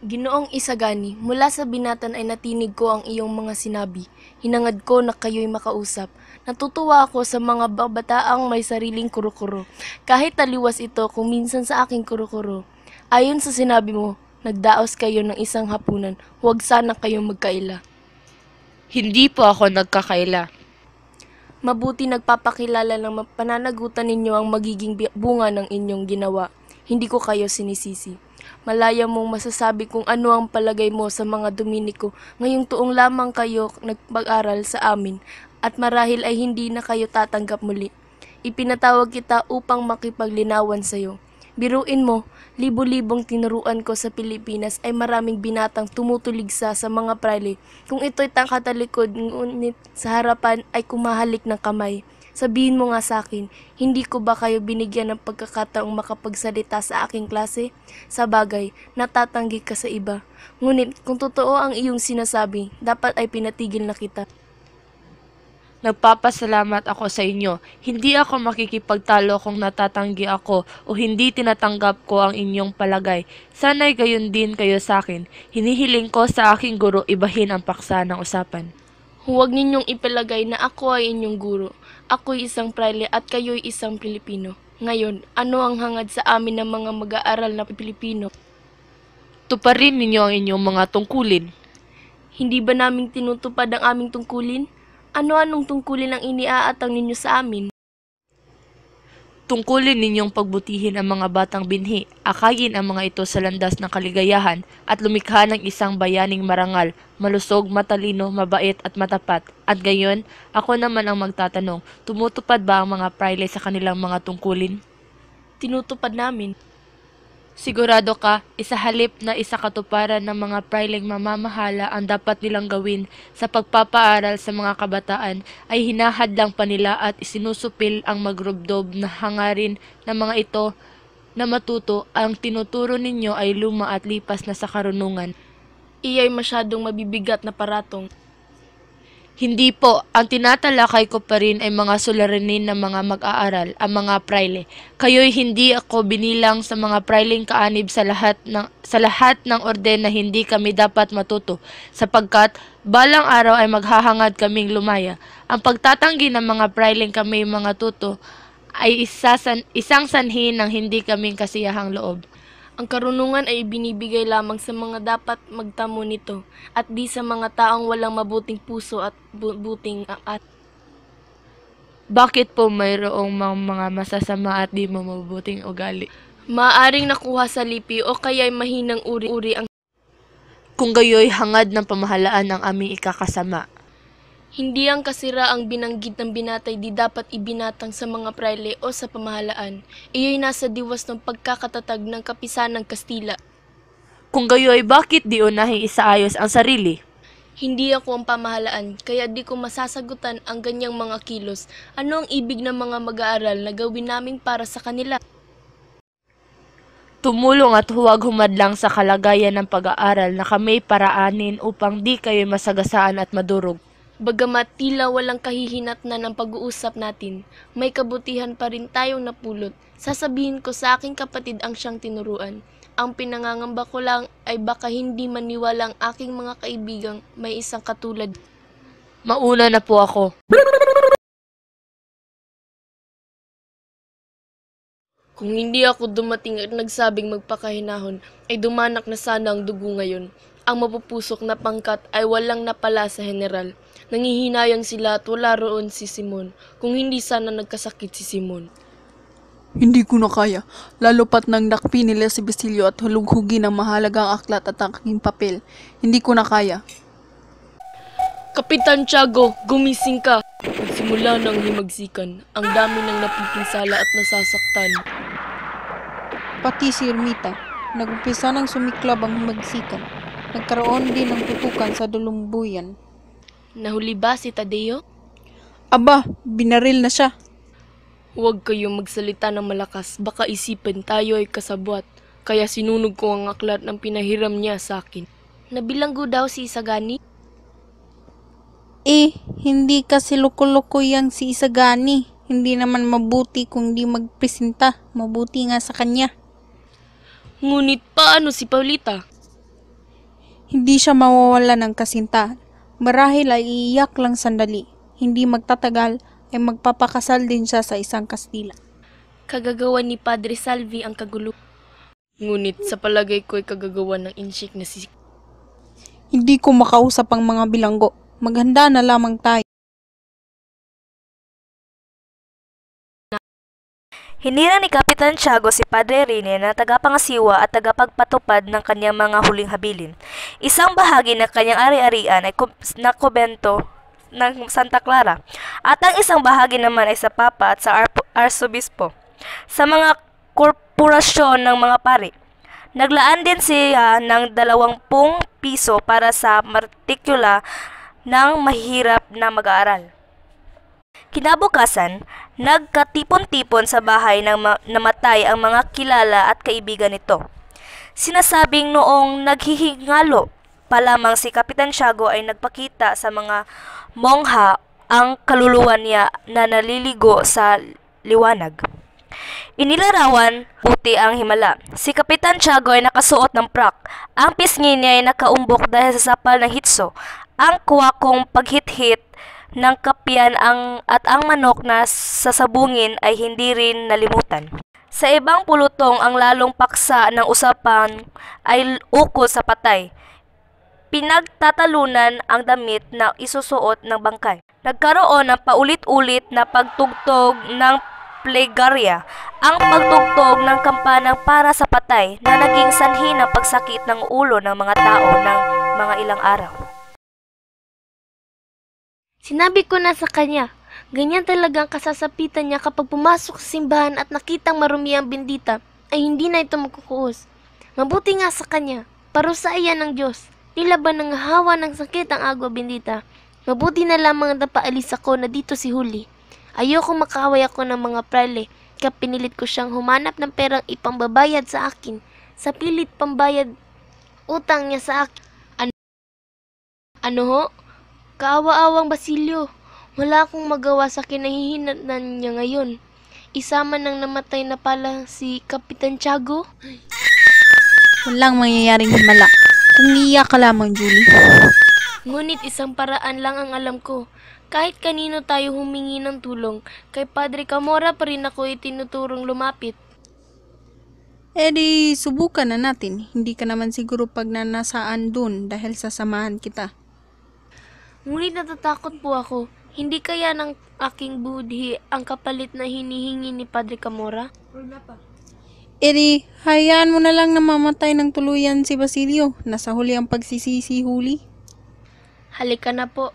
Ginoong Isagani, mula sa binatan ay natinig ko ang iyong mga sinabi. Hinangad ko na kayo'y makausap. Natutuwa ako sa mga babataang may sariling kuro-kuro. Kahit taliwas ito kung minsan sa aking kuro-kuro. Ayon sa sinabi mo, nagdaos kayo ng isang hapunan. Huwag sana kayong magkaila. Hindi po ako nagkakaila. Mabuti nagpapakilala ng pananagutan ninyo ang magiging bunga ng inyong ginawa. Hindi ko kayo sinisisi. Malaya mong masasabi kung ano ang palagay mo sa mga Dominiko ngayong tuong lamang kayo nagpag-aral sa amin at marahil ay hindi na kayo tatanggap muli. Ipinatawag kita upang makipaglinawan sa iyo. Biruin mo, libo-libong tinuruan ko sa Pilipinas ay maraming binatang tumutuligsa sa mga praile. Kung ito'y tangkatalikod, ngunit sa harapan ay kumahalik ng kamay. Sabihin mo nga sa akin, hindi ko ba kayo binigyan ng pagkakataong makapagsalita sa aking klase? Sa bagay, natatanggi ka sa iba. Ngunit kung totoo ang iyong sinasabi, dapat ay pinatigil na kita. Nagpapasalamat ako sa inyo. Hindi ako makikipagtalo kung natatanggi ako o hindi tinatanggap ko ang inyong palagay. Sana'y gayon din kayo sa akin. Hinihiling ko sa aking guro ibahin ang paksa ng usapan. Huwag ninyong ipalagay na ako ay inyong guro. Ako'y isang praile at kayo'y isang Pilipino. Ngayon, ano ang hangad sa amin ng mga mag-aaral na Pilipino? Tuparin ninyo ang inyong mga tungkulin. Hindi ba namin tinutupad ang aming tungkulin? Ano-anong tungkulin ang iniaatang ninyo sa amin? Tungkulin ninyong pagbutihin ang mga batang binhi, akayin ang mga ito sa landas ng kaligayahan, at lumikha ng isang bayaning marangal, malusog, matalino, mabait at matapat. At gayon, ako naman ang magtatanong, tumutupad ba ang mga praile sa kanilang mga tungkulin? Tinutupad namin. Sigurado ka, isahalip na isakatuparan ng mga praileng mamamahala ang dapat nilang gawin sa pagpapaaral sa mga kabataan ay hinahadlang pa nila at isinusupil ang magrubdob na hangarin ng mga ito na matuto. Ang tinuturo ninyo ay luma at lipas na sa karunungan. Iya'y masyadong mabibigat na paratong. Hindi po, ang tinatalakay ko pa rin ay mga suliranin ng mga mag-aaral, ang mga praile. Kayo'y hindi ako binilang sa mga praileng kaanib sa lahat ng orden na hindi kami dapat matuto, sapagkat balang araw ay maghahangad kaming lumaya. Ang pagtatanggi ng mga praileng kami mga tuto ay isang sanhi ng hindi kaming kasiyahang loob. Ang karunungan ay ibinibigay lamang sa mga dapat magtamo nito at di sa mga taong walang mabuting puso at buting at Bakit po mayroong mga masasama at di mabubuting ugali? maaring nakuha sa lipi o kaya'y mahinang uri ang Kung gayo'y hangad ng pamahalaan ng aming ikakasama. hindi ang kasira ang binanggit ng binatay di dapat ibinatang sa mga praile o sa pamahalaan. Iyo'y nasa diwas ng pagkakatatag ng kapisanang Kastila. Kung gayo'y bakit di unahing isaayos ang sarili? Hindi ako ang pamahalaan, kaya di ko masasagutan ang ganyang mga kilos. Ano ang ibig ng mga mag-aaral na gawin namin para sa kanila? Tumulong at huwag humadlang sa kalagayan ng pag-aaral na kami paraanin upang di kayo masagasaan at madurog. Bagamat tila walang kahihinatnan ng pag-uusap natin, may kabutihan pa rin tayong napulot. Sasabihin ko sa aking kapatid ang siyang tinuruan. Ang pinangangamba ko lang ay baka hindi maniwala ang aking mga kaibigang may isang katulad. Mauna na po ako. Kung hindi ako dumating at nagsabing magpakahinahon, ay dumanak na sana ang dugo ngayon. Ang mapupusok na pangkat ay walang napala sa general. Nangihinayang sila at wala roon si Simon. Kung hindi sana nagkasakit si Simon. Hindi ko na kaya, lalo pat nang nakpi nila si Basilio at hulughugin ang mahalagang aklat at ang aking papel. Hindi ko na kaya. Kapitan Tiago, gumising ka! Nagsimula ng himagsikan. Ang dami ng napipinsala at nasasaktan. Pati si Ermita, nag-umpisa ng sumiklab ang magsikan. Nagkaroon din ng tutukan sa dulumbuyan. Nahuli ba si Tadeo? Aba, binaril na siya. Huwag kayong magsalita ng malakas, baka isipin tayo ay kasabwat. Kaya sinunog ko ang aklat ng pinahiram niya sa akin. Nabilanggo daw si Isagani? Hindi kasi loko-loko yang si Isagani. Hindi naman mabuti kung di magpresenta. Mabuti nga sa kanya. Ngunit paano si Paulita? Hindi siya mawawala ng kasintahan. Marahil ay iiyak lang sandali. Hindi magtatagal ay magpapakasal din siya sa isang Kastila. Kagagawa ni Padre Salvi ang kagulo. Ngunit sa palagay ko ay kagagawa ng insyik na si... Hindi ko makausap ang mga bilanggo. Maghanda na lamang tayo. Hinira ni Kapitan Tiago si Padre Rene na tagapangasiwa at tagapagpatupad ng kanyang mga huling habilin. Isang bahagi ng kanyang ari-arian ay na kubento ng Santa Clara at ang isang bahagi naman ay sa Papa at sa Arsobispo. Sa mga korporasyon ng mga pari, naglaan din siya ng 20 piso para sa martikula ng mahirap na mag-aaral. Kinabukasan, nagkatipon-tipon sa bahay ng namatay ang mga kilala at kaibigan nito. Sinasabing noong naghihingalo pa lamang si Kapitan Tiago ay nagpakita sa mga mongha ang kaluluwa niya na naliligo sa liwanag. Inilarawan puti ang himala. Si Kapitan Tiago ay nakasuot ng prak. Ang pisngi niya ay nakaumbok dahil sa sapal ng hitso. Ang kuwakong paghit-hit ng kapyan at ang manok na sasabungin ay hindi rin nalimutan. Sa ibang pulutong, ang lalong paksa ng usapan ay ukol sa patay. Pinagtatalunan ang damit na isusuot ng bangkay. Nagkaroon ng paulit-ulit na pagtugtog ng plegarya, ang pagtugtog ng kampanang para sa patay na naging sanhi ng pagsakit ng ulo ng mga tao ng mga ilang araw. Sinabi ko na sa kanya, ganyan talagang kasasapitan niya kapag pumasok sa simbahan at nakitang marumi ang bendita, ay hindi na ito magkukuos. Mabuti nga sa kanya, parusa iyan ng Diyos, tila ba nangahawa ng sakit ang agwa bendita. Mabuti na lamang napaalis ako na dito si Huli. Ayoko makaway ako ng mga prale, kaya pinilit ko siyang humanap ng perang ipambabayad sa akin. Sa pilit pambayad utang niya sa akin. Ano ho? Kaawa-awang Basilio, wala akong magawa sa kinahihinatnan niya ngayon. Isama nang namatay na pala si Kapitan Tiago. Walang mangyayaring himala. Kung iiyak ka lamang, Julie. Ngunit isang paraan lang ang alam ko. Kahit kanino tayo humingi ng tulong, kay Padre Camora pa rin ako itinuturong lumapit. Di subukan na natin. Hindi ka naman siguro pagnanasaan dun dahil sasamahan kita. Ngunit natatakot po ako. Hindi kaya ng aking budhi ang kapalit na hinihingi ni Padre Camora? Di, hayaan mo na lang na mamatay ng tuluyan si Basilio. Nasa huli ang pagsisisi, Huli. Halika na po.